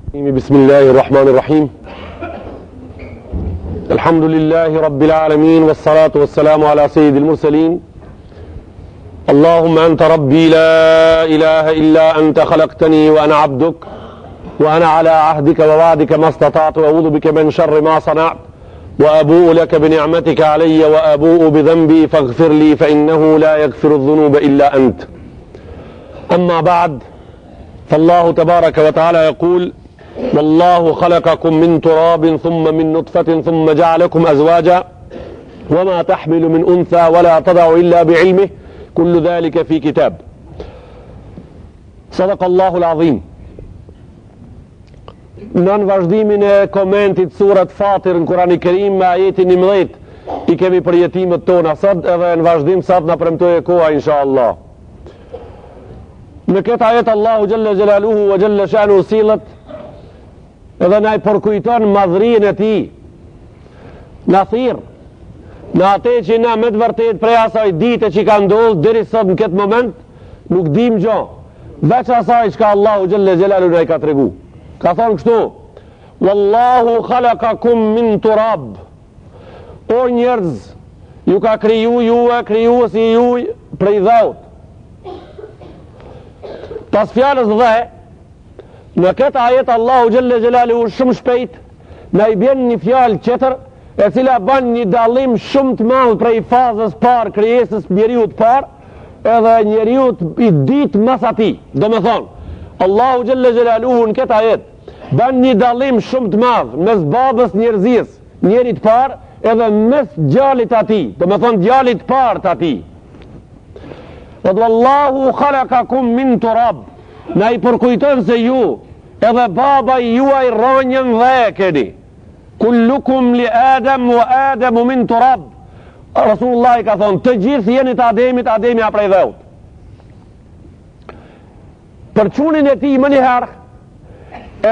بسم الله الرحمن الرحيم الحمد لله رب العالمين والصلاة والسلام على سيد المرسلين اللهم أنت ربي لا إله إلا أنت خلقتني وأنا عبدك وأنا على عهدك ووعدك ما استطعت وأعوذ بك من شر ما صنعت وأبوء لك بنعمتك علي وأبوء بذنبي فاغفر لي فإنه لا يغفر الذنوب إلا أنت أما بعد فالله تبارك وتعالى يقول والله خلقكم من تراب ثم من نطفة ثم جعلكم أزواجا وما تحمل من أنثى ولا تضع إلا بعلمه كل ذلك في كتاب صدق الله العظيم. Në vazhdimin e komentit surat Fatir në Kurani Kerim me ajetin 11 I kemi përjetimet tona sot edhe në vazhdim sot na premtoi koha inshallah. Në këtë ajet Allahu Jalla Jalaluhu wa Jalla Shanu sillet edhe na I përkujton madhrinë e tij. Na thirr në atë që na me të vërtet prej asaj dite që ka ndodhur deri sot në këtë moment nuk dim gjë veç asaj që Allahu Jalla Jalaluhu na I ka treguar. Ka thonë kështu Wallahu khalaqakum min turab. O njerëz, ju ka kriju juve, krijuesi juj prej dhaut. Pas fjalës dhe në këtë ajet Allahu Jalla Jalaluhu shumë shpejt na I bën një fjalë tjetër e cila bën një dallim shumë të madh prej fazës parë krijesës njeriu të parë edhe njeriu I ditë mas atij. Domethënë Allahu Jalla Jalaluhu në këtë ajet bën një dallim shumë të madh mes babës njerëzis, njerit të parë edhe mes djalit atij, domethënë djalit të parë të atij. Wallahu khalaqakum min turab. Na I përkujton se ju edhe baba juaj rronjën dhe e keni. Kullukum li Adam wa Adamu min turab. Rasulullah I ka thonë të gjithë jeni të Ademit, Ademi a prej dheut. Për çunin e tij më një herë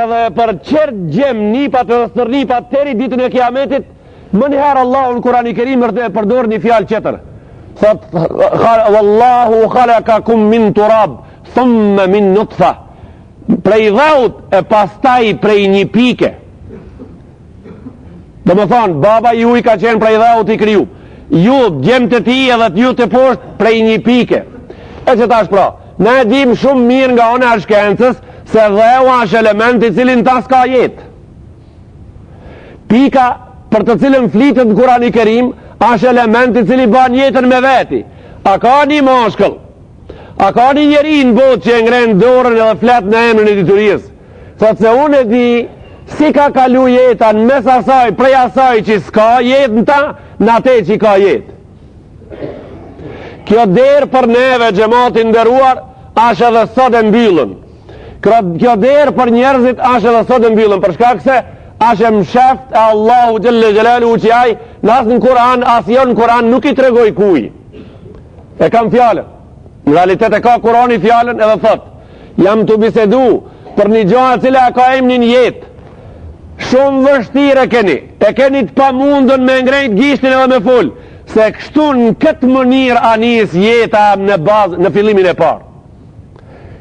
edhe për qërë gjem nipat dhe stërnipat teri ditën e kiametit më njëherë Allahu në Kurani Kerim përdor një fjalë qëtër thot Wallahu khalaqakum min turab thumma min nutfa prej dhaut e pastaj prej një pike. Dhe më thonë baba ju I ka qenë prej dhaut I kriju ju gjem të ti edhe ju të poshtë prej një pike e që tash pra ne dim shumë mirë nga ona e shkencës se dheu është element I cilin ta s'ka jetë. Pika për të cilin flitet në Kurani Kerim është element I cili ban jetën me veti. A ka një mashkull? A ka një njeri në botë që ngren dorën edhe flet në emrin e diturisë? Thot se unë e di si ka kalu jetën mes asaj, prej asaj që s'ka jetë në ta, në atë që ka jetë. Kjo derë për neve xhamatin nderuar është edhe sot e mbyllën. Kjo derë për njerëzit është edhe sot e mbyllën për shkak se është msheft e Allahu Jalla Jalaluhu që ai as në Kur'an as jo në Kur'an nuk I tregoj kuj. E kam fjalën. Në realitet e ka Kur'ani fjalën edhe thot jam të bisedu për një gjë e cila ka emrin jetë. Shumë vështirë keni. E keni të pamundën me ngrejt gishtin edhe me fol se kështu në këtë mënyrë anis jeta në bazë në fillimin e parë.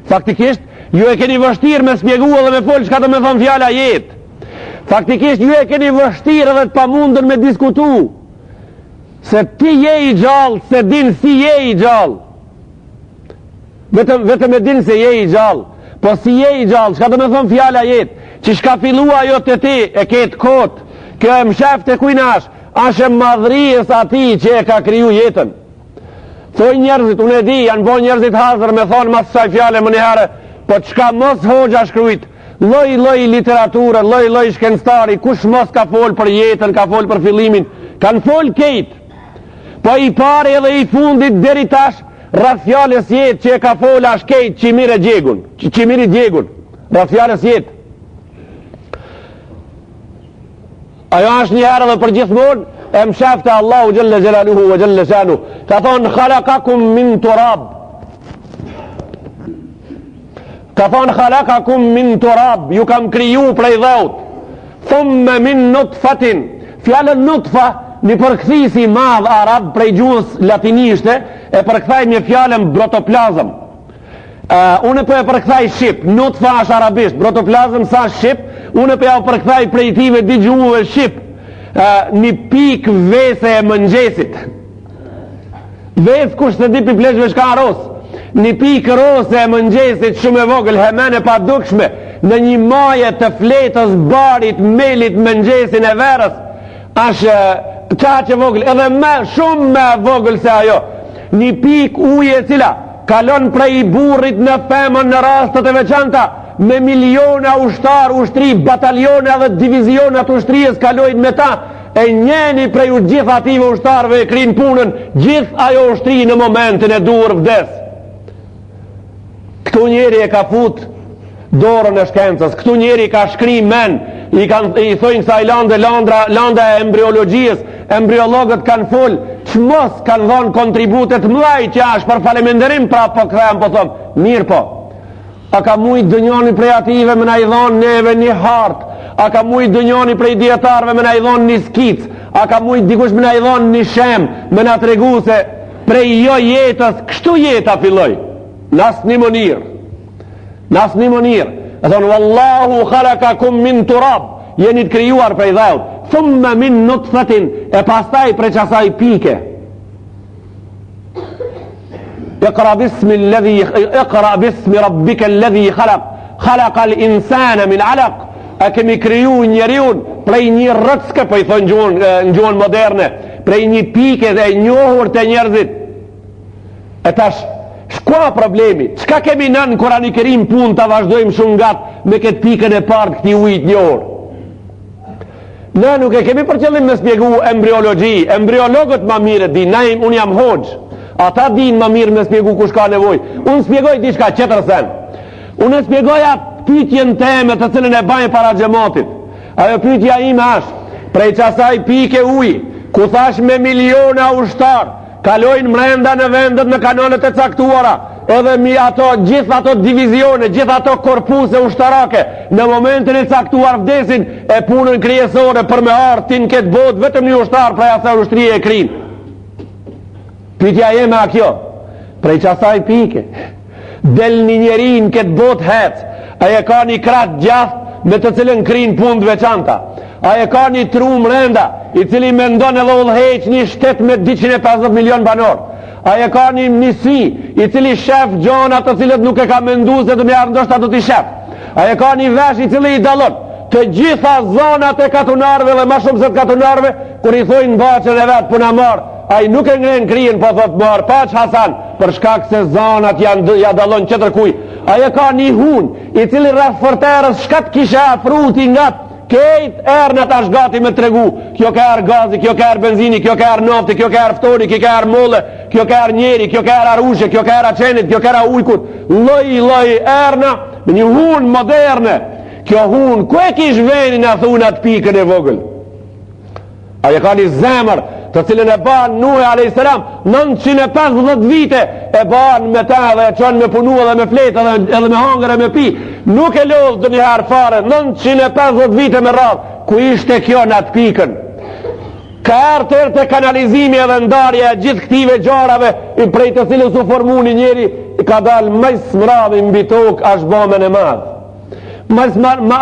Faktikisht ju e keni vështirë me spjegu edhe me folë çka do me thonë fjala jetë. Faktikisht ju e keni vështirë edhe të pamundën me diskutu se ti je I gjallë, se din si je I gjallë. Vetëm e din se je I gjallë. Po si je I gjallë, çka do me thonë fjala jetë. Që shka filua jo të ti e ketë kotë, kjo e msheft e kujnash, ashe madhrijës ati që e ka kriju jetën. Thoj njerëzit, unë e di, janë bo njerëzit hazër me thonë mas saj fjale më njëherë, po qka mos hoxha shkrujt, loj literaturë, loj shkenstari, kush mos ka fol për jetën, ka fol për fillimin, kanë fol kejt. Po I pari edhe I fundit deri tash, rreth fjales jetë që e ka fol ash kejt qimiri djegun, rreth fjales jetë. Ajo është njëherë dhe për gjithmonë, e mshafte Allahu Jalla Jalaluhu wa Jalla Shanu. Ka thonë khalaqakum min turab. Ka thonë khalaqakum min turab. Ju kam kriju prej dhaut. Thumma min nutfatin. Fjallën nutfa një përkthisi madh arab prej gjuhës latinishte e përkthej me fjalën protoplazm. Unë po e përkthaj shqip, nuk thash arabisht, protoplazm sa shqip, unë po ja përkthaj prej tive digjuve shqip. Një pik vese e mëngjesit. Ves kush se di pi pleshve shka ros. Një pik rose e mëngjesit shumë e vogël, hemene pa dukshme, në një maje të fletës, barit, melit, mëngjesin e verës, ashtë qaqe vogël, edhe shumë me vogël se ajo. Një pik uje cila kalon prej burrit në femën në rastet e veçanta, me miliona ushtar, ushtri, batalione dhe divizionat ushtrijës kalojnë me ta, e njeni prej u gjithë ative ushtarve e krinë punën, gjithë ajo ushtri në momentin e dur vdes. Këtu njeri e ka fut dorën e shkencës, këtu njeri ka shkri men, i thojnë kësaj landa e embriologjisë, embriologët kanë full, që mos kanë dhonë kontributet mlaj që ashtë për faleminderim, pra po këthejmë po thomë, mirë po, a ka mujtë dënjoni prej ative me na i dhonë neve një hartë, a ka mujtë dënjoni prej djetarve me na i dhonë një skicë, a ka mujtë dikush me na i dhonë një shemë, me na të regu se prej jo jetës, kështu jeta filloj, nas një mënirë, e thonë, Wallahu khalakakum min turab, jeni të krijuar prej dhaut, thumma min nutfatin, e pastaj prej qasaj pike. Iqra bismi rabbika alladhi khalaqa al-insana min alaq. A kemi kriju njeriun prej një rëcke, po i thonë në gjuhën moderne, prej një pike dhe njohur të njerëzit. E tash, shkua problemi? Çka kemi nën Kurani Kerim pun të vazhdojmë shumë gatë me këtë pikën e partë këti ujit njohur? Ne nuk e kemi për qëllim me spjegu embriologji, embriologët ma mire di, unë jam hoxh, ata din ma mirë me spjegu kush ka nevoj. Unë spjegoj diçka qëtër sen. Unë spjegoja pyetjen teme të cilën e bajnë para xhamatit. Ajo pyetja ime është, prej qasaj pike uji, ku thash me miliona ushtar, kalojnë mrenda në vendet në kanonet e caktuara, edhe mi ato, gjithë ato divizione, gjithë ato korpuse ushtarake, në momentin e caktuar vdesin e punën krijesore për me artin këtë botë, vetëm një ushtar prej asaj ushtrije e krinë. Pyetja jeme a kjo, prej qasaj pike, del një njerin këtë botë hecë, a e ka një kratë gjathë me të cilën krinë punë të veçanta, a e ka një tru mrenda i cili mendon edhe udhëheq një shtet me 250 milion banor, a e ka një nisi i cili shef gjona të cilët nuk e ka mendu se të mjarë ndoshta të t'i shef, a e ka një vesh i cili i dalon të gjitha zonat e katunarve dhe ma shumë se të katunarve, kur i thojnë baqën e vetë puna marë, a i nuk e ngren krien po thot marë, paq Hasan, për shkak se zonat ja dalon qëtër kuj, a e ka një hun i cili rreth forterës shkat kisha fruti nga kejt erë tash gati me tregu, kjo ka erë gazi, kjo ka erë benzini, kjo ka erë nafti, kjo ka erë ftoni, kjo ka erë molle, kjo ka erë njeri, kjo ka erë arushe, kjo ka erë aqenit, kjo ka erë ujkut, loj erna, me një hun moderne. Kjo hun, ku e kish venin a thunat pikën e vogël? A e ka një zemër të cilën e ban Nuh a.s. 950 vite e ban me ta dhe e qënë me punu edhe me fletë edhe me hangër e me pi, nuk e lodhë dë njëherë fare 950 vite me radhë, ku ishte kjo në atë pikën? Ka erë të kanalizimi edhe ndarje gjithë këtive gjarave i prej të cilës u formu një njeri i ka dalë majs mravi mbi tokë ashtë bomën e madhë,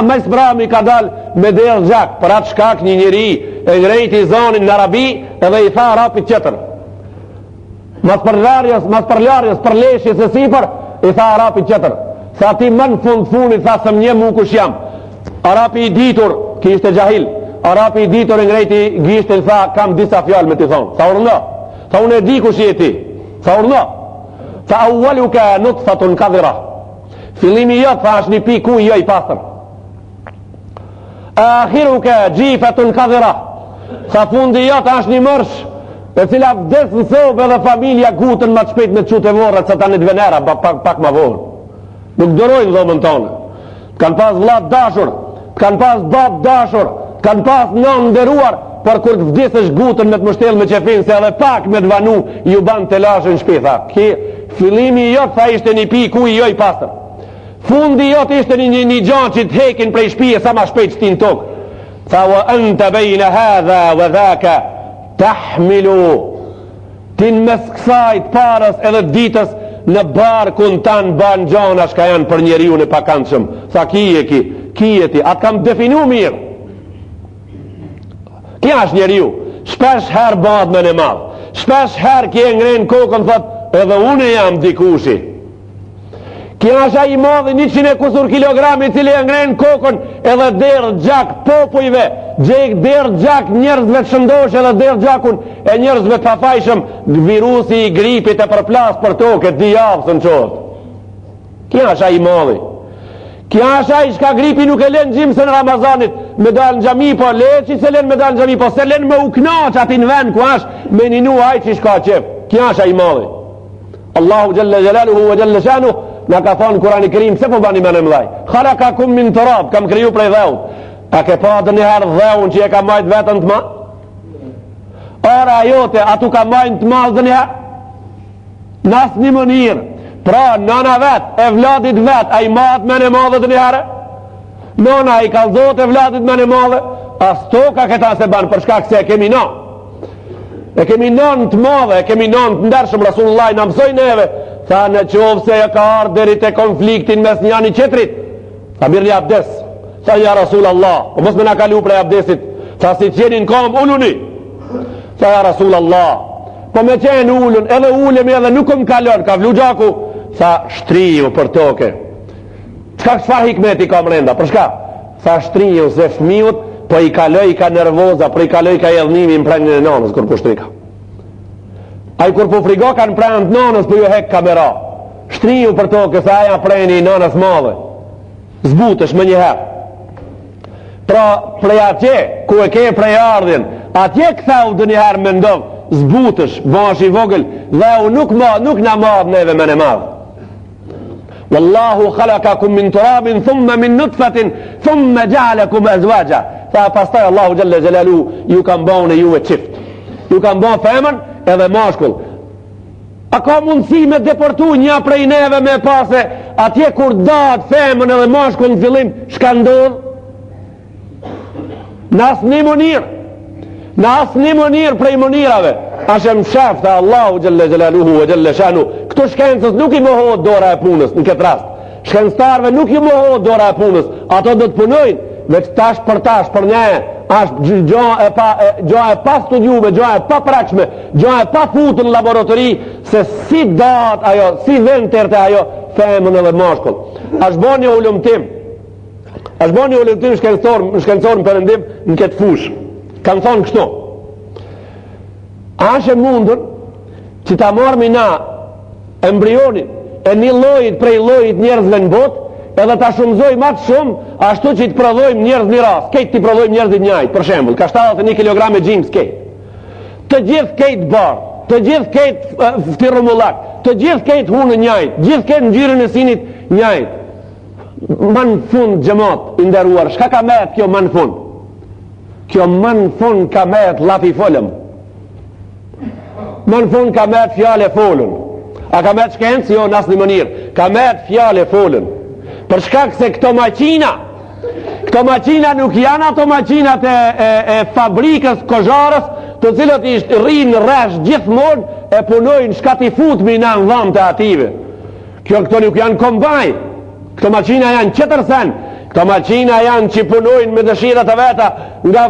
majs mravi ka dalë me delë gjak, për atë shkak një njeri e ngrejti zonin në Arabi edhe i tha Arapit qëtër, mas përlarjes për leshjes e sipër, i tha Arapit qëtër, sa ti më në fundit tha se më kush jam. Arapi i ditur, ki ishte gjahil, Arapi i ditur e ngrejti gishtin, tha kam disa fjallë me ti thonë, tha urna, tha unë e di kush je ti, tha urna, tha awwaluka nutfatun kadhira, fillimi jot tha është një piku jo i pasër, akhiruka gjifatun kadhira, sa fundi jot është një mërsh e cila vdes në sobë edhe familja gutën ma të shpejt me qute vorët sa ta në të venera pak ma vorë, nuk dërojnë dhomën tonë, kanë pas vlat dashur, kanë pas bab dashur, kanë pas non nderuar, por kur të vdesësh gutën me të mështel me qefin se edhe pak me të vanu ju ban të lashën shpitha, fillimi jot tha ishte një piku i jo i pasër, fundi jot ishte një gjanë që të hekin prej shpije sa ma shpejt shtin tokë. Tha wa anta bejna hadha wa dhaka tahmilu, tin mes kësajt parës edhe ditës në barkun tanë ban gjona shka janë për njeriu në pakantshëm. Tha kije ti, atë kam definu mirë. Kja është njeriu, shpesh herë bat me në madhë, shpesh herë kje ngrenë kokën, thot edhe une jam dikushi. Kja është a i madhi 100 kusur kilogrami cili e ngrenë kokën edhe derë gjak popujve, derë gjak njerëzve të shëndosh edhe derë gjakun e njerëzve të pafajshëm, virusi i gripit e përplas për toke, dijavë së në qotë. Kja është a i madhi. Kja është a i shka gripi nuk e len gjimë se në Ramazanit, me dalë në gjami, po le që se len me dalë në gjami, po se len me uknaq ati në vend ku është me ninu a i që shka qef. Kja është a i madhi. Allahu Gjelle Gjelaluhu wa Gjelle Shanu në ka thonë Kurani Kerim, se po bani me në mdhaj? Khalaqakum min turab, kam kriju prej dheut. A ke pa dhe njëherë dheun që je ka majt vetën të ma? Ora jote, atu ka majt të ma dhe njëherë? Nas një mënirë. Pra, nana vetë, e vladit vetë, a i matë me në madhe të njëherë? Nana i kalzot e vladit me në madhe? As to ka këta se banë, përshka këse e kemi na. E kemi non të madhe, e kemi non të ndershëm, Rasulullah në mësoj neve. Tha në qovë se e ka ardhë deri te konfliktin mes njani qetrit. Tha mirë një abdes. Tha ja Rasulallah, o mos me na kalu prej abdesit. Tha si qenin kom ulluni. Tha ja Rasulallah, po me qenë ullun, edhe ullemi edhe nuk më kalon, ka vlu gjaku. Tha shtriju për toke. Qka çfarë hikmeti ka mrenda, për shka? Tha shtriju se fmiut, po i kaloj ka nervoza, po i kaloj ka jedhnimi në prejnë në nanës, kur po shtrika. A i kur po frigo kanë prejnë të nanës, po ju hek kamera. Shtriju për toke, se aja prejnë i nanës madhe. Zbutësh më njëherë. Pra, prej atje, ku e ke prej ardhin, atje këthau dë njëherë me ndovë, zbutësh, bash i vogël, dhe u nuk na madhë neve me në madhë. Wallahu khalaqakum min turabin, thumma min nutfatin, thumma ja'alakum azwaja. Tha pastaj Allahu Gjelle Gjelalu, ju kam bane ju e qift. Ju kam bane femën edhe mashkull. A ka mundësi me deportu një prej neve me pase, atje kur datë femën edhe mashkull në fillim, shka ndodh? Në asë një mënirë. Në asë një mënirë prej mënirave. Ashem shafta Allahu Gjelle Gjelaluhu e Gjelle Shanu. Këto shkencës nuk i mohot dora e punës në këtë rast. Shkencëtarve nuk i mohot dora e punës. Ato do të punojnë, veç tash për ne, është gjo e pa studiume, gjo e pa prakshme, gjo e pa futur në laboratori, se si datë ajo, si vend tërte ajo, femën edhe mashkull. Ashtë bo një ullumtim. Ashtë bo një ullumtim shkencor në përëndim në këtë fush. Kanë thonë kështu. Ashe mundën që ta marmi na embrionin e një lojit prej lojit njerëzve në botë, edhe ta shumëzoj matë shumë, ashtu që i të prodhojmë njerëz një ras, kejtë të prodhojmë njerëzit njajtë, për shembull, ka 71 kg gjimës kejtë. Të gjithë kejtë barë, të gjithë kejtë ftirumullak, të gjithë kejtë hunë njajtë, gjithë kejtë në gjyrën e sinit njajtë. Ma në fund gjëmat, inderuar, shka ka metë kjo ma në fund? Kjo ma në fund ka metë lapi folëm. Ma në fund ka metë fjale folën. A ka metë shkencë? Jo, në asë një mënirë. Ka metë fjale folën. Për shkak se këto maqina nuk janë ato maqinat e fabrikës kozharës, të cilët ishtë rrinë rresh gjithmonë e punojnë shkati futmi në dhamë të ative. Këto nuk janë kombaj. Këto maqina janë qëtërsen. Këto maqina janë që punojnë me dëshirat e veta, nga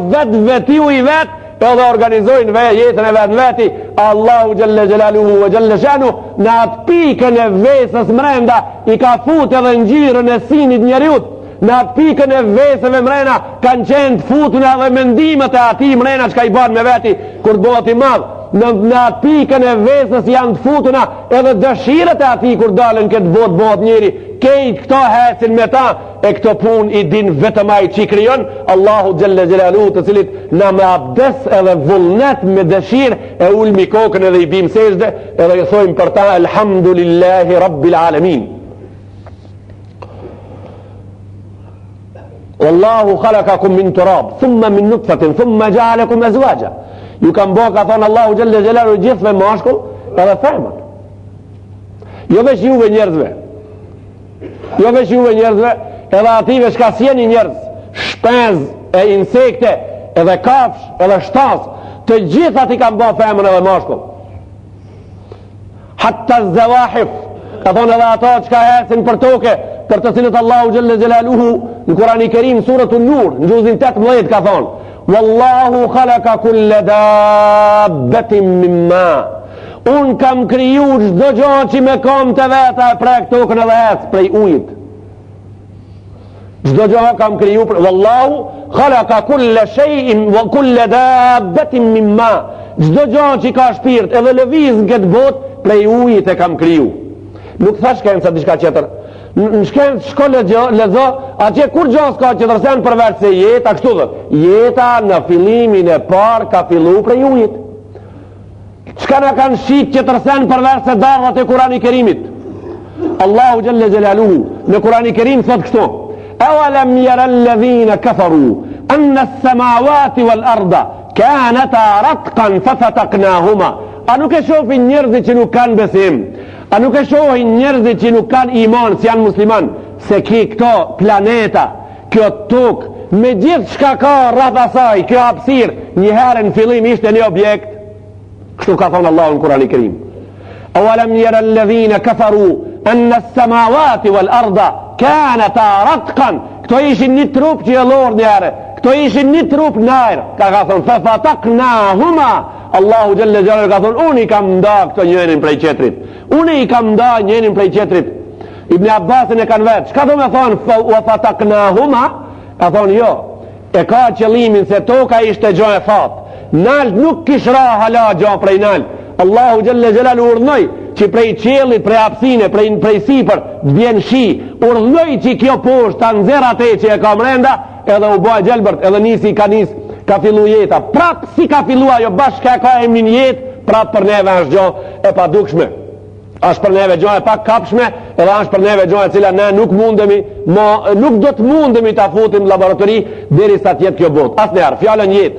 vetiu i vetë, edhe organizojnë jetën e vetë në veti. Allahu Gjelle Gjelaluhu e Gjelle Shanu në atë pikën e vesës mrenda i ka fut edhe në gjyrën e sinit njeriut. Në atë pikën e vesëve mrena kanë qenë të futun edhe mendimet e ati mrena që ka i banë me veti kur të bëhet i madhë. Në atë pikën e vesës janë të futuna edhe dëshirët e ati kur dalën këtë botë njeri. Kejt këto hecin me ta e këto pun i din vetëm ai që i kryon Allahu Gjelle Gjelalu, të cilit na me abdes edhe vullnet me dëshirë e ulmi kokën edhe i bim sejde edhe i thojmë për ta Elhamdulillahi Rabbil Alamin. Wallahu khalaqakum min turab, thumma min nutfatin, thumma ja'alakum azwaja. Ju kam bo, ka thonë Allahu Gjelle Gjelalu, gjithve mashkull edhe femën. Jo veç juve njerëzve, jo veç juve njerëzve, edhe ative shka sjeni njerëz, shpez e insekte, edhe kafsh, edhe shtas, të gjithat i kam bo femën edhe mashkull. Hatta zëvahif, ka thonë edhe ato që ka ecin për toke, për të cilët Allahu Gjelle Gjelaluhu në Kurani Kerim suratu Nur në gjuzin 18 ka thonë Wallahu khalaka kulle dabbetin mimma, unë kam kriju çdo gjë që me kom të veta e prek tokën edhe ec prej ujit. Çdo gjë kam kriju Wallahu khalaka kulle shay'in wa kulle dabbetin mimma, çdo gjë që ka shpirt edhe lëviz në këtë botë prej ujit e kam kriju. Nuk thash shkenca diçka tjetër. Në shkencë shko lezo, atje kur gjo s'ka tjetër sen përveç se jeta, kështu dhe. Jeta në fillimin e parë ka fillu prej ujit. Çka na kanë shit tjetër sen përveç se darrat e Kurani Kerimit. Allahu Gjelle Gjelaluhu në Kurani Kerim thot kështu: Awalam yara alladhina kafaru anna as-samawati wal arda kanata ratqan fafataqnahuma. A nuk e shohin njerëzit që nuk kanë besim? A nuk e shohin njerëzit që nuk kanë iman, si janë musliman, se këto planeta, kjo tokë, me gjithë shka ka rreth asaj, kjo hapësirë, një herë në fillim ishte një objekt? Kështu ka thonë Allahu në Kurani Kerim. Awalam yara alladhina kafaru anna as-samawati wal arda kanata ratqan. Këto ishin një trup që e lorë një herë, këto ishin një trup në ajër, ka thonë fafataqnahuma. Allahu Gjelle Gjelaluhu ka thonë unë i kam nda këto njërin prej qetrit, unë i kam nda njërin prej qetrit. Ibn Abbasin e kanë vetë, çka do me thonë wa fataknahuma? Ka thonë jo, e ka qëllimin se toka ishte gjo e fat, nalt nuk kishra hala gjo prej nalt. Allahu Gjelle Gjelaluhu urdhnoi që prej qiellit, prej hapësine, prej sipër të vjen shi, urdhnoi që kjo poshtë ta nxjerr atë që e ka mrenda, edhe u bë gjelbërt, edhe nisi ka fillu jeta, prap si ka fillu ajo bashkë ka emnin jetë, prap për neve është gjo e pa dukshme, është për neve gjo e pa kapshme, edhe është për neve gjo e cila ne nuk mundemi, nuk do të mundemi ta futim në laboratori deri sa tjetë kjo botë. Asnjëherë, fjallën jetë.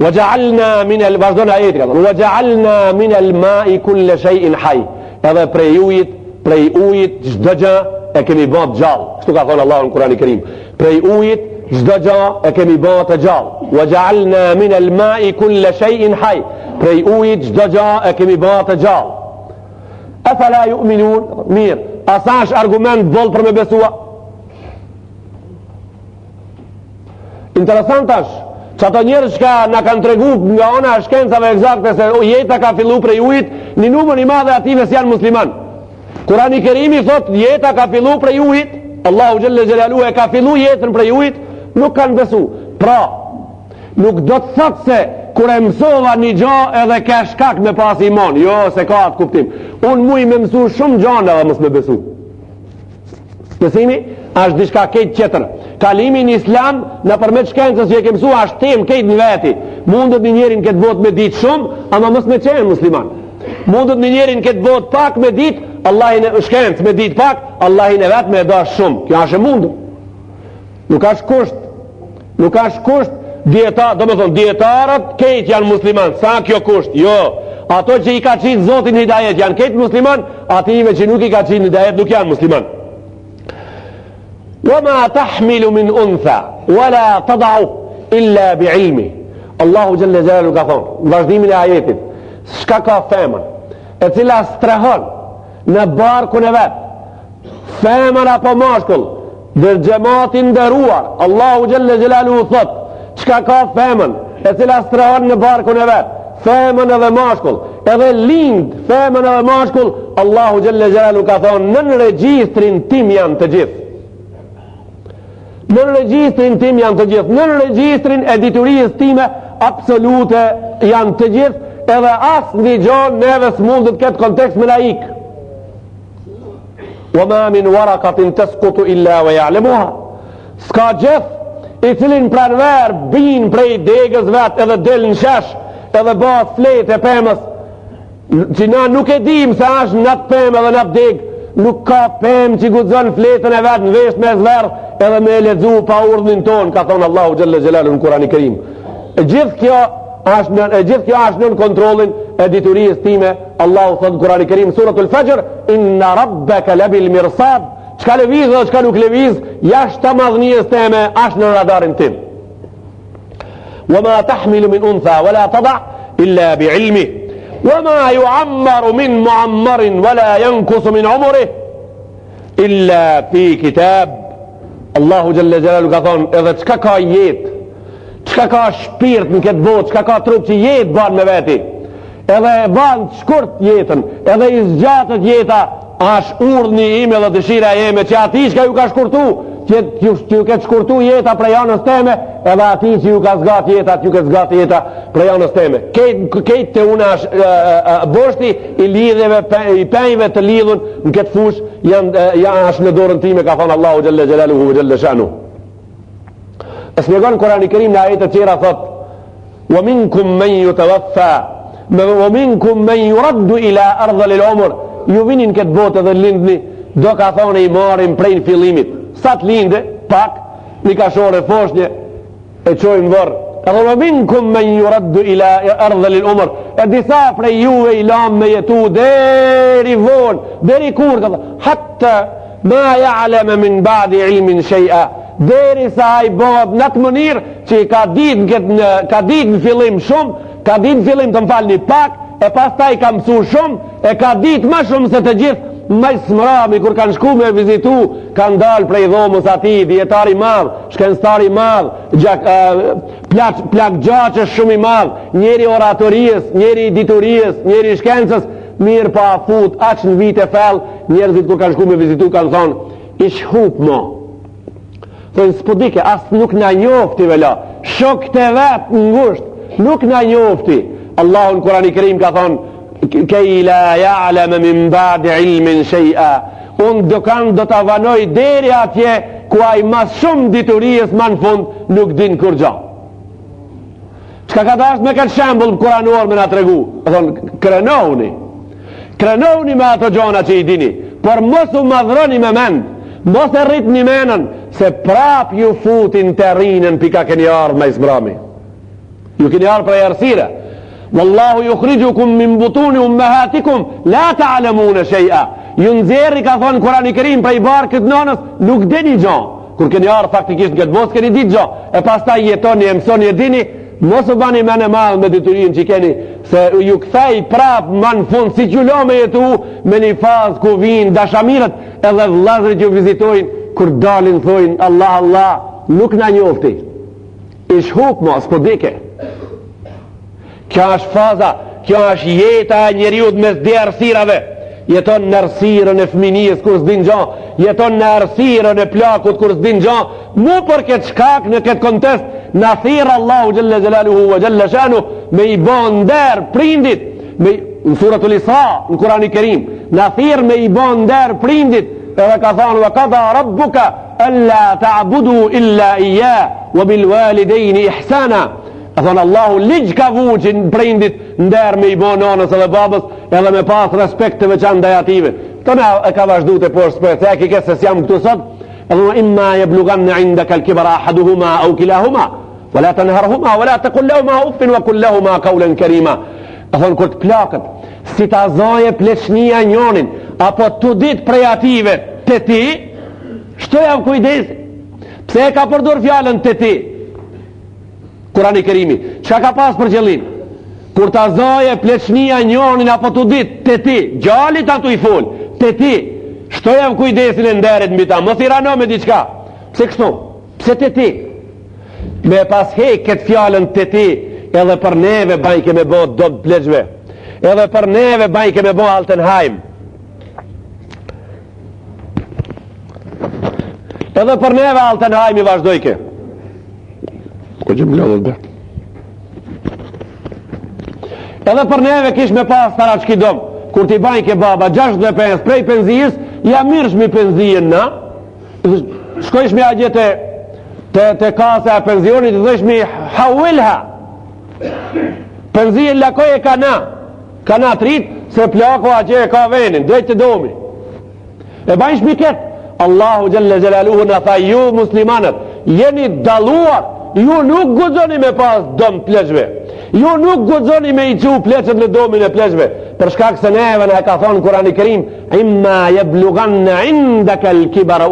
Vazhdojnë ajeti, وَجَعَلْنَا مِنَ الْمَاءِ كُلَّ شَيْءٍ حَيٍّ, edhe prej ujit çdo gjë e kemi bërë gjallë. Kështu ka thonë Allahu në Kurani Kerim. Prej ujit çdo gjë e kemi bërë të gjallë. وَجَعَلْنَا مِنَ الْمَاءِ كُلَّ شَيْءٍ حَيٍّ, prej ujit çdo gjë e kemi bërë të gjallë. Afala yu'minun? Mirë, asa është argument boll për me besua? Interesant është që ato njerëz që na kanë tregu nga ona e shkencave eksakte se jeta ka fillu prej ujit, një numër i madh ative si janë musliman. Kurani Kerimi thot jeta ka fillu prej ujit, Allahu Gjelle Gjelaluhu e ka fillu jetën prej ujit, nuk kanë besu. Pra, nuk do të thot se kur e mësova një gjo edhe ka shkak me pas iman, jo se ka atë kuptim. Unë mu i me mësu shumë gjana dhe mos me besu. Besimi është diçka kejt qëtër. Kalimi në islam në përmet shkencës që e ke mësu është tem kejt në veti. Mundët një njerin këtë bot me ditë shumë, ama mos me qenë musliman. Mundët një njerin këtë bot pak me ditë, Allahin e shkencë me ditë pak, Allahin e vetë me dash shumë. Kjo është e mundur. Nuk është kusht. Nuk është kusht. Dietarët kejt janë musliman. Sa kjo kusht? Jo. Ato që i ka qitë Zotin hidajet janë kejt musliman, ative që nuk i ka qitë hidajet nuk janë musliman. وما تحمل من أنثى ولا تضع إلا بعلمه. Allahu Gjelle Gjelaluhu ka thonë në vazhdimin e ajetit, shka ka femën e cila strehon në barkun e vetë, femën apo mashkull, dhe gjematin dëruar, Allahu Gjelle Gjelaluhu thot shka ka femën e cila strehon në barkun e vetë, femën edhe mashkull, edhe lind femën edhe mashkull, Allahu Gjelle Gjelaluhu ka thonë nën regjistrin tim janë të gjithë. Në regjistrin tim janë të gjithë, në regjistrin e diturijës time absolute janë të gjithë, edhe asë një gjonë neve së mundët këtë kontekst me laik. Wa ma min warakatin tasqutu illa wa ya'lamuha. Ska gjithë i cilin pranver bin prej degës vetë edhe del në shesh edhe bëhet fletë e pëmës, që na nuk e dim se është në të pëmë edhe në të degë, nuk ka pëmë që gudzon fletën e vetë në vesh me zverë edhe me lexu pa urdhnin ton, ka thonë Allahu Gjelle Gjelaluhu në Kurani Kerim. Gjithë kjo është nën kontrollin e diturijës time. Allahu thotë në Kurani Kerim suratul Fajr, inna rabbaka labil mirsad, çka lëviz dhe çka nuk lëviz jashtë të madhënijës teme është në radarin tim. Wa ma tahmilu min untha wala tada illa bi ilmi. وما يعمر من معمر ولا ينقص من عمره إلا في كتاب. Allahu Gjelle Gjelalu ka thonë, edhe qka ka jetë, qka ka shpirt në këtë botë, qka ka trup që jetë banë me veti, edhe e banë shkurt jetën, edhe i zgjatët jeta, ash urdhni ime dhe dëshira jeme, që ati që ka ju ka shkurtu, që ju këtë shkurtu jeta prej anës teme, edhe ati që ju ka zgat jeta, që ju ka zgat jeta prej anës teme. Kejtë të unë boshti i lidhjeve, i penjve të lidhun në këtë fush, janë ashtë në dorën time, ka thonë Allahu Gjelle Gjelaluhu vë Gjelle Shanu. E smjegon Kurani Kerim në ajetë të tjera thot, wa minkum men yutawaffa wa minkum men yuraddu ila ardhil umr. Ju vinin këtë botë dhe lindni, do ka thonë i marim prej në fillimit. Sa të linde, pak, një kashore foshnje, e qojnë vërë. Edhe wa minkum men yuraddu ila ardhil umr. E disa prej juve i lam me jetu deri vonë, deri kur, hatta ma ja'leme min ba'di ilmin shay'a. Deri sa i bëhet në të mënirë që ka dit në fillim shumë, ka dit në fillim të më falni pak, e pas ta i ka mësu shumë, e ka dit ma shumë se të gjithë. Maj smrami, kur kanë shku me vizitu, kanë dalë prej dhomës ati, djetari madh, shkenstari madh, plak gjaqës shumë i madh, njeri oratorijës, njeri diturijës, njeri shkencës, mirë pa fut, aqë në vite fel, njerëzit kur kanë shku me vizitu, kanë thonë, ish hup mo. Thonë, s'pudike, asë nuk na njofti vela, shok të vetë në ngusht, nuk na njofti. Allahu në Kurani Kerim ka thonë, kej la ja'leme min ba'di ilmin shay'a. Unë do të avanoj deri atje ku ai mas shumë diturijës ma në fund nuk din kur gja. Qka ka dasht me këtë shembull kuranor me na tregu? Thonë, krenohuni me ato gjona që i dini, por mos u madhroni me mend, mos e rritni menën, se prap ju futin të rinën pika keni ardhë me isbrami. Ju keni ardhë prej arsire. Wallahu yukhrijukum min butuni ummahatikum la ta'lamuna shay'a. Ju nxjerri, ka thonë Kurani Kerim, prej barkët nënës, nuk dini gjë. Kur keni ardhur faktikisht në këtë botë keni ditë gjë, e pastaj jetoni e mësoni e dini, mos u bani më në madh me detyrinë që keni, se ju kthej prap më në fund si qylo me jetu me një fazë ku vinë dashamirët edhe vllazërit ju vizitojnë, kur dalin thojnë Allah Allah, nuk na njofti. Ish huk mos po dike. Kjo është faza, kjo është jeta e njeriut mes dhe arsirave. Jeton në arsirën e fëminijës kur s'din gjo, jeton në arsirën e plakut kur s'din gjo. Mu për këtë shkak në këtë kontest, në thirë Allahu Gjelle Gjelaluhu wa Gjelle Shanu me i bon nder prindit, në suratul Isra, në Kurani Kerim, në thirë me i bon nder prindit, edhe ka thonë, wa qada rabbuka alla ta'budu illa ija, wa bil walidejni ihsana. A thonë Allahu ligj ka vu që në prindit nder me i bo nonës edhe babës edhe me pas respekt të veçan ndaj ative. Këna e ka vazhdu të poshtë për se e kike se s'jam këtu sot, e thonë imma jeblugan në indaka l'kibara ahaduhuma au kilahuma wa la tanharhuma wa la taqullahuma uffin wa kullahuma qawlan karima. A thonë kur të plakët si ta zoje pleçnia njonin apo të dit prej ative të ti, shtoja kujdesi. Pse e ka përdur fjallën të ti? Kurani Kerimi, çka ka pas për qëllim? Kur ta zoje pleçnia njonin apo të dit të ti, gjallit atu i fol, të ti, shtoja kujdesin e nderit mbi ta, mos i rano me diçka. Pse kështu? Pse të ti? Me pas hek këtë fjallën të ti, edhe për neve bajke me bo do të pleçve, edhe për neve bajke me bo Altenheim, edhe për neve Altenheim i vazhdojke. Ko që më lodhët bërë. Edhe për neve kish me pas taraçki dom, kur t'i bajnë ke baba 65 prej penzijës, ja mirësh mi penzijën na, shkojsh mi a gjete të kasa e penzionit, dhe dhësh mi hawilha. Penzijën lakoj e ka na trit, se plako a që e ka venin, drejt të domi. E bajnë shmiket, Allahu Gjelle Gjelaluhu në tha, ju muslimanët, jeni daluar, ju nuk guxoni me pas dom pleçve, ju nuk guxoni me i qu pleçet në domin e pleçve, për shkak se neve në e ka thonë Kurani Kerim, imma jebluganna indaka l'kibara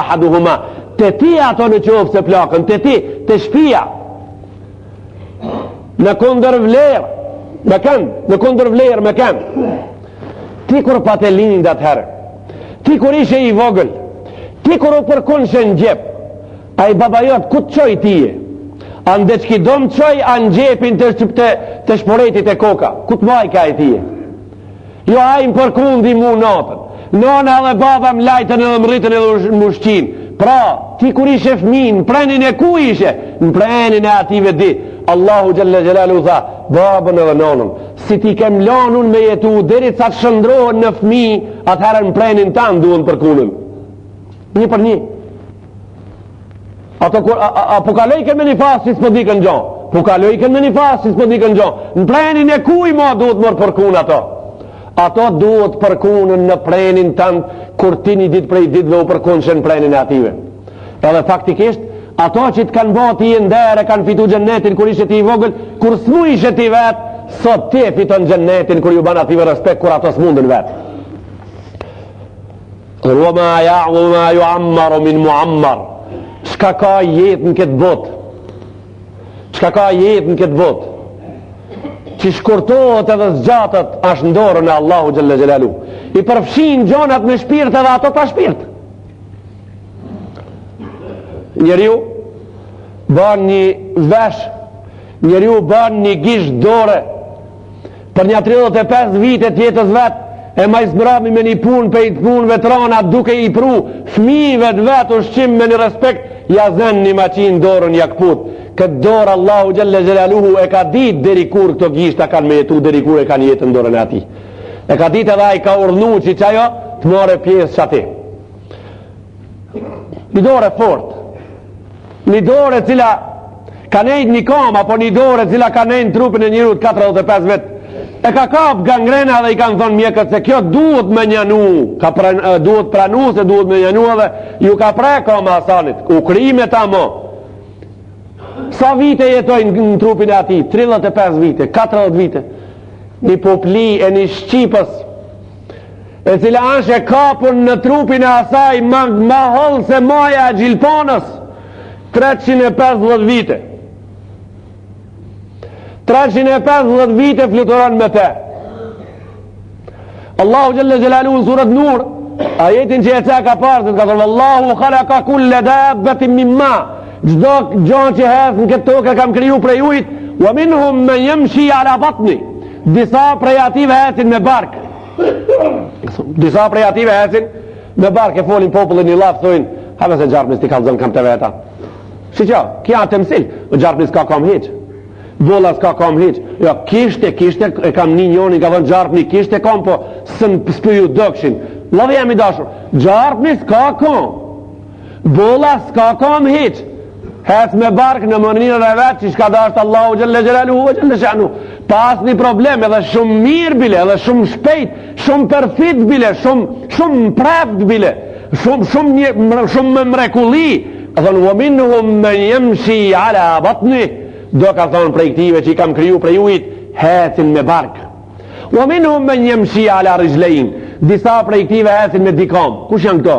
ahaduhuma, të ti ato në qovë se plakën, të ti, të shpia, në kunder vlerë, me kënd, në kundër vlerë me kënd. Ti kur pa të lind atëherë, ti kur ishe i vogël, ti kur u përkunshe në gjep, a i baba jot ku të qoj tije? Ande që ki do më qoj a në gjepin të shporetit e koka, ku të maj ka i tije? Jo a i më përkundi mu natën, nona dhe baba më lajtën edhe më rritën edhe më ushqin. Pra, ti kur ishe fmin, në prenin e ku ishe? Në prenin e ative di. Allahu Gjelle Gjelalu tha, babën edhe nonën, si ti kem lanun me jetu, deri sa të shëndrohen në fmi, atëherë në prenin tanë duhen përkunën. Një për një. Po kalojken me një fasë si s'po dikën gjonë. Po kalojken me një fasë si s'po dikën gjonë. Në prenin e kuj ma duhet mërë përkunë ato. Ato duhet përkunën në prenin tanë, kur ti një ditë prej ditëve u përkunë në prenin e ative. Edhe faktikisht, ato që të kanë bati i ndere, kanë fitu gjennetin kur ishe ti i vogël, kur s'mu ishe ti vetë, sot ti e fiton gjennetin kur ju ban ative respekt, kur ato s'mundën vetë. Wa ma yu'ammaru min mu'ammar. Çka ka jetë në këtë botë? Çka ka jetë në këtë botë? Që shkurtohet edhe zgjatët është në dorën e Allahu Gjelle Gjelalu. I përfshin gjonat me shpirt edhe ato pa shpirt. Njeriu ban një vesh, njeriu ban një gisht dore për një 35 vite të jetës vetë, e ma i zbrami me një pun për i të pun vetrana duke i pru fmive të vetë ushqim me një respekt, ja zen një maqin dorën jakput. Këtë dorë Allahu Gjelle Gjelaluhu e ka dit deri kur këto gishta kanë me jetu, deri kur e kanë jetën dorën e ati. E ka dit edhe i ka urdhnu që qajo të more pjesë që ati. Një dorë e fort, një dorë e cila ka nejt një kam, apo një dorë e cila ka nejt në trupin e njërut 45 vetë, e ka kap gangrena dhe i kanë thonë mjekët se kjo duhet me njanu, duhet pranu se duhet me njanu edhe ju ka pre kama asanit, u krime ta mo. Sa vite jetojnë në trupin e ati? 35 vite, 40 vite. Një popli e një shqipës e cila është e kapën në trupin e asaj ma hollë se maja e gjilponës 350 vite. 350 vite fluturon me te. Allahu Gjelle Gjelalu në surat Nur, ajetin që e ka partë, ka thënë Allahu khalaka kulle dabbatin mimma, gjdo gjonë që hesë në këtë tokë kam kriju prej ujt, wa minhum me yamshi ala batni, disa prej ative hesin me bark, disa prej ative hesin me bark, e folin popullin një lafë, thujnë, hame se gjarpnis t'i kalzon kam të veta. Shqo, kja të mësil, gjarpnis ka kam heq, bolla s'ka kam heq, jo, kishte, e kam një njoni, ka dhënë gjarpni, kishte kam, po sën spëju dëkshin, lavë jemi dashur, gjarpnis ka kam, bolla s'ka kam heq, hes me bark në mënirën e vetë që shka dashtë Allahu Gjelle Gjelaluhu e Gjelle Shanu, pas një problem edhe shumë mirë bile, edhe shumë shpejt, shumë perfit bile, shumë preft bile, shumë me mrekulli, ka thonë wa minhum men yamshi ala batni, do ka thonë prej këtive që i kam kriju prej ujit, hesin me bark. Wa minhum men yamshi ala rijlain, disa prej këtive hesin me dikam. Kush janë këto?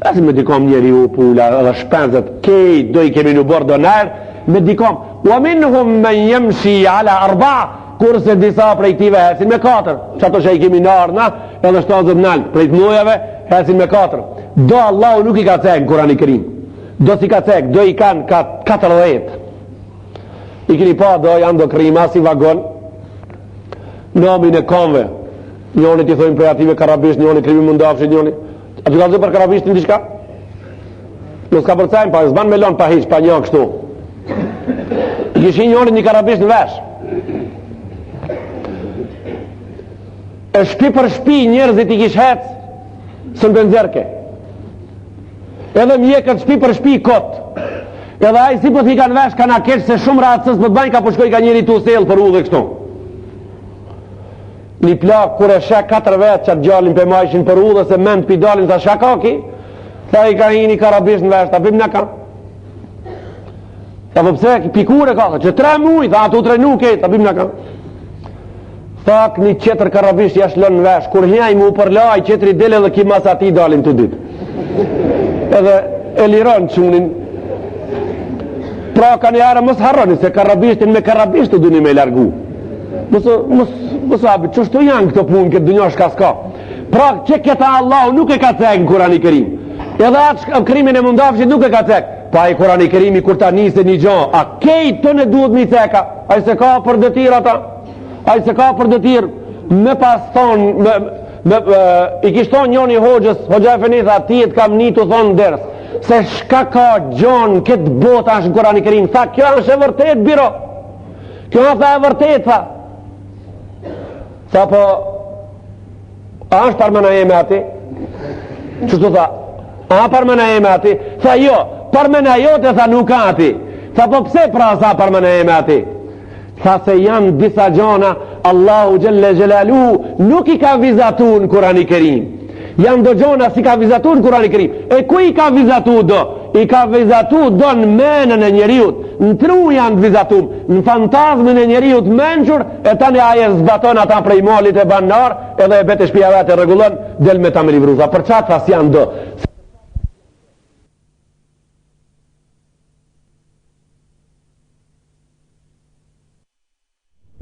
Hesin me dikam njeri u pula dhe shpenzët, kej do i kemi në bërë donar me dikam. Wa minhum men yamshi ala arba, kurse disa prej këtive hesin me 4. Që ato që i kemi në arna, edhe 70 nalë, prej të mujave hesin me 4. Do Allahu nuk i ka cek Kurani Kerim, do si ka cek, do i kanë 40. I kini pa do janë do krima si vagon, nomin e konve, njoni ti thojnë prej ative karabisht, njoni krimi mundafshit, njoni a të ka zë për karabishtin në diqka? Nuk s'ka përcajnë, pa zban me lonë pa hiq, pa një kështu. Gjishin njoni një karabisht në vesh. E shpi për shpi njerëzit i kish hec, së në benzerke. Edhe mjekët shpi për shpi kot. Edhe ajë si po t'i kanë vesh, kanë a keq se shumë ratësës për të banjë ka po shkoj ka njeri tu selë për u dhe kështu. Një plak kur e shek 4 vetë që atë gjallin për majshin për u dhe se mend për dalin sa shakaki, tha i ka hini karabisht në vesh, ta bim në ka. Tha pëpse, pikure ka, që 3 muj, tha atu 3 nuk e, ta bim në ka. Thak një qetër karabisht jash lën në vesh, kur hjaj mu përlaj, qetëri dele dhe ki mas ati dalin të dit. Edhe e liron qunin. Pra ka një arë mos harroni se karabishtin me karabishtu duni me largu. Mos abi, çështo janë këto punë këtë dunjë s'ka. Pra që këta Allahu nuk e ka thënë në Kur'anin e Kerim. Edhe atë krimin e mundafshit nuk e ka thënë. Pa i Kur'ani i Kerimi kur ta nisë një gjë, a kejt të ne duhet mi theka? Ai se ka për dëtir ata? Ai se ka për dëtir? Me pas thonë, i kishton njoni hoxhës, hoxha e fenitha, ti e të kam një të thonë dërës, se shka ka gjonë këtë bota është në Kur'ani i Kerim? Tha, kjo është e vërtet, biro. Kjo është e vërtet, tha. Tha, po, a është parmena jeme ati? Qështu tha, a parmena jeme ati? Tha, jo, parmena jote, tha, nuk ati. Tha, po pse pra sa parmena jeme ati? Tha, se janë disa gjona, Allahu Gjelle Gjelalu nuk i ka vizatu në Kur'ani i Kerim. Janë do gjona si ka vizatu në Kur'ani i Kerim. E ku i ka vizatu do? I ka vizatu do në menën e njeriut, në tru janë vizatu, në fantazmën e njeriut menqur, e tani aje zbaton ata prej molit e banar, edhe e bete shpia vetë e regulon, del me ta me livruza. Për qatë thas janë do?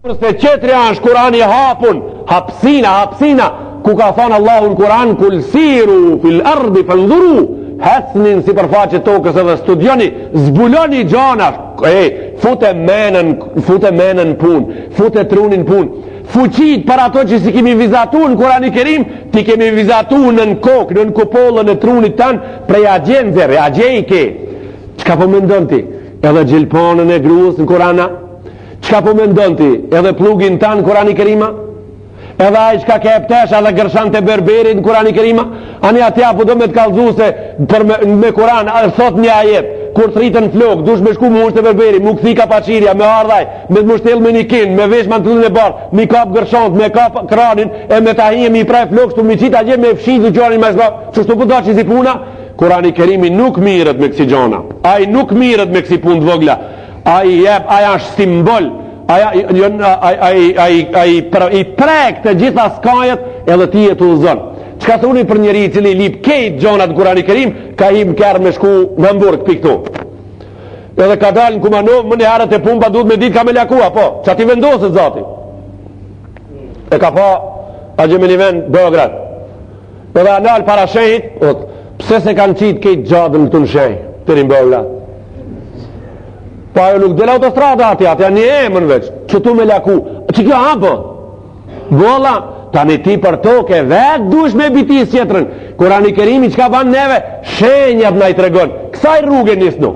Përse qetri është Kurani hapun, hapsina, ku ka thonë Allahu në Kuran, kul siru fil ardi fëndhuru, hesnin si përfaqe tokës edhe studioni, zbuloni gjona, fute menën pun, fute trunin pun, fuqit për ato që si kemi vizatu në Kurani Kerim, ti kemi vizatu në kokë, në kupollën e trunit tanë, prej agjenzer, agjejke, qka po mendon ti? Edhe gjilponën e gruës në Kurana? Qka po mendon ti? Edhe plugin tanë në Kurani Kerima? Edhe ai çka ka eptesha dhe gërshante berberit në Kurani Kerima? Ani atja po do me të kallëzu se me Kuran thot një ajet, kur të rritën flok, dush me shku mu ushtë e berberi, mu këthi ka paqirja, me ardhaj, me të mushtel me një kin, me vesh mantëllin e barë, mi kap gërshant, me kap kranin, e me ta hinje mi prej flok, shtu mi qita gje me fshin të gjonin me shka, që shtu pëdo që si puna, Kurani Kerimi nuk mirët me kësi gjona, ai nuk mirët me kësi pun të vogla, ai është simbol, i prek të gjitha skajet edhe ti e të uzon. Qka thuni për njeri cili lip kejt gjonat në Kurani Kerim, ka him kërë me shku në Hamburg, piktu. Edhe ka dalë në Kumanov, më një herët e pumpa duhet me dit ka me lakua, po, që ati vendosët zati. E ka pa, a gjemi një vend, Beograd. Edhe analë para shenjit, pse se kanë qitë kejt gjadën të në shenjë, të rinë Beograd. Pa jo nuk dhe autostrada atja një emën veç, që tu me laku, që kjo hapë, vola, tani ti për toke, vetë dush me bitis qëtërën, Kurani Kerimi që ka ban neve, shenjat na i tregon, kësaj rrugë nisnu,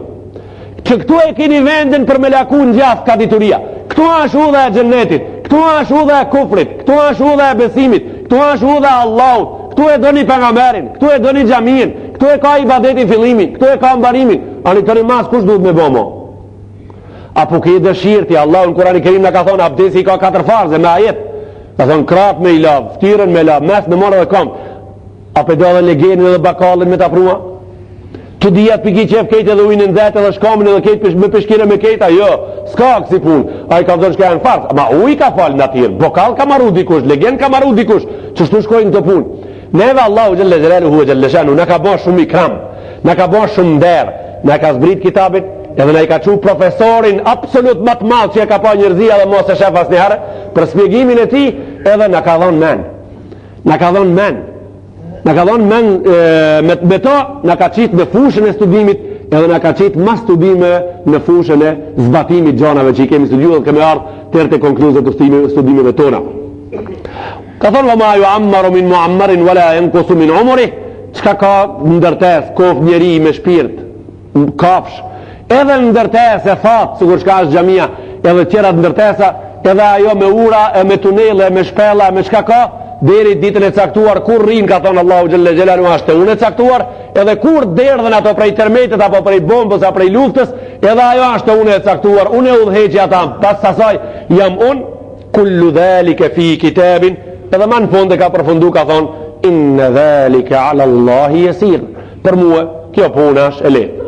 që këtu e kini vendin për me laku në gjasë ka dituria, këtu është udha e gjennetit, këtu është udha e kufrit, këtu është udha e besimit, këtu është udha e Allahut, këtu e doni pengamberin, këtu e doni xhamin, këtu e ka ibadetin fillimin, këtu e ka mbarimin, ani tëri mas kush duhet me bomo? Apo ke dëshirë ti, Allahu në Kurani Kerim në ka thonë abdesi ka 4 farze me ajet, ka thonë krap me i lavë, ftyrën me lavë, mes me morë dhe kom, apo do dhe legenin dhe bakallin me ta prua, që dijet për ki qef kejt edhe ujnë në zetë edhe shkomin edhe kejt me peshkire me kejta, jo, s'ka kësi pun, a i ka thonë shka e në farz, ma uj ka falë në atirë, bokall ka maru dikush, legen ka maru dikush, që shtu shkojnë të pun. Neve Allahu gjëlle gjëlelu huve gjëlle shanu, në ka bon shumë ikram, në ka bon shumë der, në ka zbrit kitabit, edhe në i ka qu profesorin absolut më të madh që e ka pa njërzia dhe mos e shef as njëherë, për spjegimin e ti, edhe në ka dhonë men. Në ka dhonë men. Në ka dhonë men me to, në ka qitë në fushën e studimit, edhe në ka qitë ma studime në fushën e zbatimit gjonave që i kemi studiu dhe kemi ardhë tërë të konkluzët të studimeve tona. Ka thonë, vëma ju ammaru min muammarin, wala enkusu min umuri, qka ka ndërtes, kof njeri me shpirt, kafsh, edhe në ndërtes e thatë, sikur shka është gjamia, edhe tjera të ndërtesa, edhe ajo me ura, e me tunele, me shpela, me shka ka, deri ditën e caktuar, kur rinë, ka thonë Allahu Gjelle Gjelalu, ashtë unë e caktuar, edhe kur derdhen ato prej termetit, apo prej bombës, apo prej luftës, edhe ajo ashtë unë e caktuar, unë e udheqja ata, pas sasaj, jam unë, kullu dhalike fi kitabin, edhe ma në fund e ka përfundu, ka thonë, inne dhalike ala Allahi jesir, për muë, kjo punash e letë.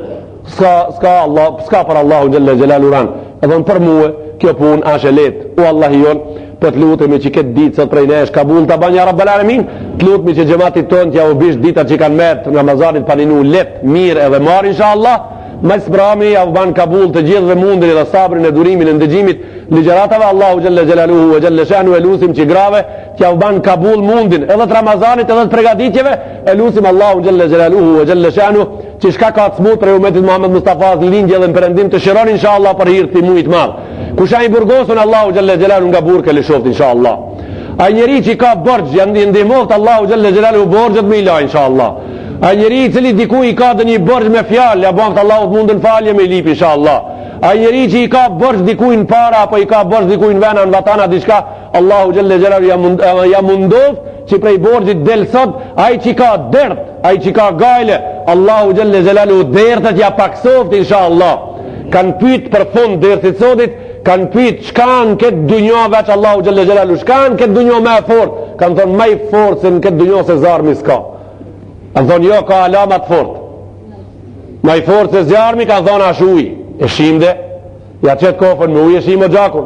Ska për Allahu Gjelle Gjelalu ran, edhe për muë, kjo pun ashe let, o Allah i jon, për të lutëmi që këtë ditë sot prej nesh kabul të banja Rabbel Alamin, të lutëmi që gjematit tonë tja u bisht dita që kanë mërë të Ramazanit paninu let, mirë edhe marë insha Allah, mas brami ja ban kabul të gjithëve mundin dhe sabrin e durimin e ndëgjimit ligjëratave Allahu xhalla xjalaluhu ve xhalla shanu elusim që grave që ja ban kabul mundin edhe të Ramazanit edhe të përgatitjeve elusim Allahu xhalla xjalaluhu ve xhalla shanu që shka ka të smut për umetit Muhammed Mustafa lindje dhe në perëndim të shiron inshallah për hir të muajit madh kusha i burgosun Allahu xhalla xjalaluhu nga burke lishoft inshallah ai njeri që ka borxh janë ndihmoft Allahu xhalla xjalaluhu borxhet me ila inshallah ai njeri i cili diku i ka një borxh me fjalë ja bëft Allahu të mundën falje me lip inshallah ai njeri që i ka borxh diku në para apo i ka borxh diku në vena në vatana diçka Allahu xhalla xjalaluhu ja mundoft që prej borxhit del sot ai që ka dert ai që ka gajle Allahu xhalla xjalaluhu dertet ja paksoft inshallah kanë pyet për fund dertit sotit kanë pyet çka në këtë dunjë veç Allahu xhalla xjalaluhu çka në këtë dunjë më fort kanë thonë më fort se në këtë dunjë se zarmi s'ka kanë thonë jo ka alamat fort më fort se zjarmi kanë thonë as uji e shimde ja çet kofën me ujë e shimë xhakun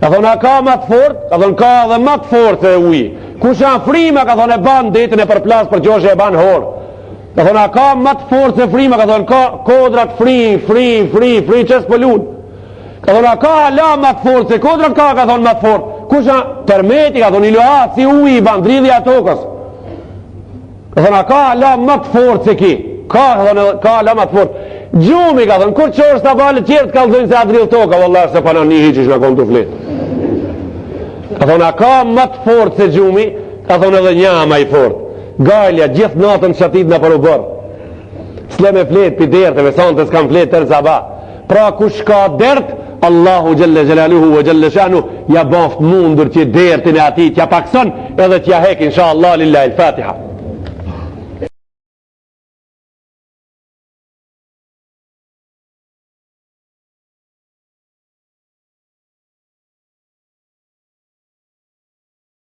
ka thonë ka më të fort ka thonë ka edhe më të fort se uji kush janë frima ka thonë e ban ditën e përplas për qoshe e ban hor ka thonë ka më të fort se frima ka thonë ka kodrat fri çes polun ka thonë ka alamat të fort se kodrat ka thonë më të fort kush janë termeti ka thonë ilohat si uji i ban dridhja tokës ka thonë ka alam më të fort se ki ka alam më të fort gjumi ka thonë kur qosh të balë tjertë ka dhënë se adril toka vëllar se pana një hiqish me kom të flet ka thonë ka më të fort se gjumi ka thonë edhe një ma i fort gajlja gjithë natën shatit në për u bërë s'le me flet për dertë me sonë të s'kam flet tërë zaba pra kush ka dertë Allahu xhalla xjalaluhu ve xhalla shanu ja baft mundur që dertin e ati t'ja pakson edhe t'ja hek inshallah lillahi al-Fatiha